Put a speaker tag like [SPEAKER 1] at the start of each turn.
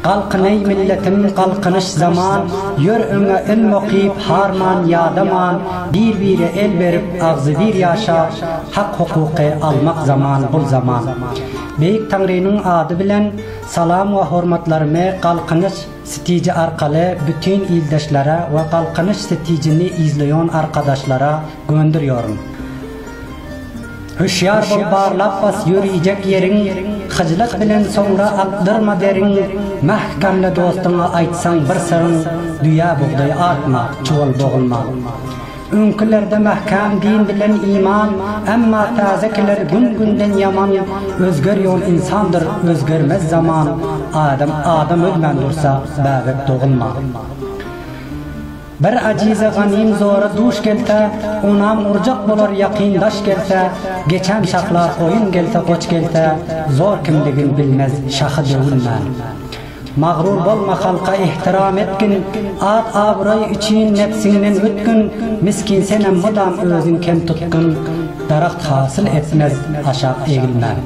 [SPEAKER 1] Kalkınay milletim kalkınış zaman, yör öňe ilm okuyup harman yadaman, bir el berip ağzı bir yaşa, hak hukuky almak zaman bul zaman. Beyik Tanrı'nın adı bilen salam ve hormatlarımı kalkınış stiji arkalı bütün ildaşlara ve kalkınış stijini izleyen arkadaşlara gönderiyorum. Hüşyar bol barlap bas yürüyecek yerin, hıcılık bilen sonra aktırma derin, mahkamla dostuna aytsan bir sırın, düya buğday artma, çuval boğulma. Ünkülerde mahkam din bilen iman, emma tazekiler gün günden yaman, özgörüyon insandır, özgörmez zaman, adam ölmen dursa, babek doğulma. Bir acize ganim zora duş gelse, onam urcak bolar yakindaş gelse, geçen şaklar oyun gelse koç gelse, zor kimligin bilmez şahı dövülmen. Mağrur bolma halka ihtiram etkin, ad abray için nefsinin ütkün, miskin senem mudam özün kem tutkun, daraxt hasıl etmez aşağı eğilmen.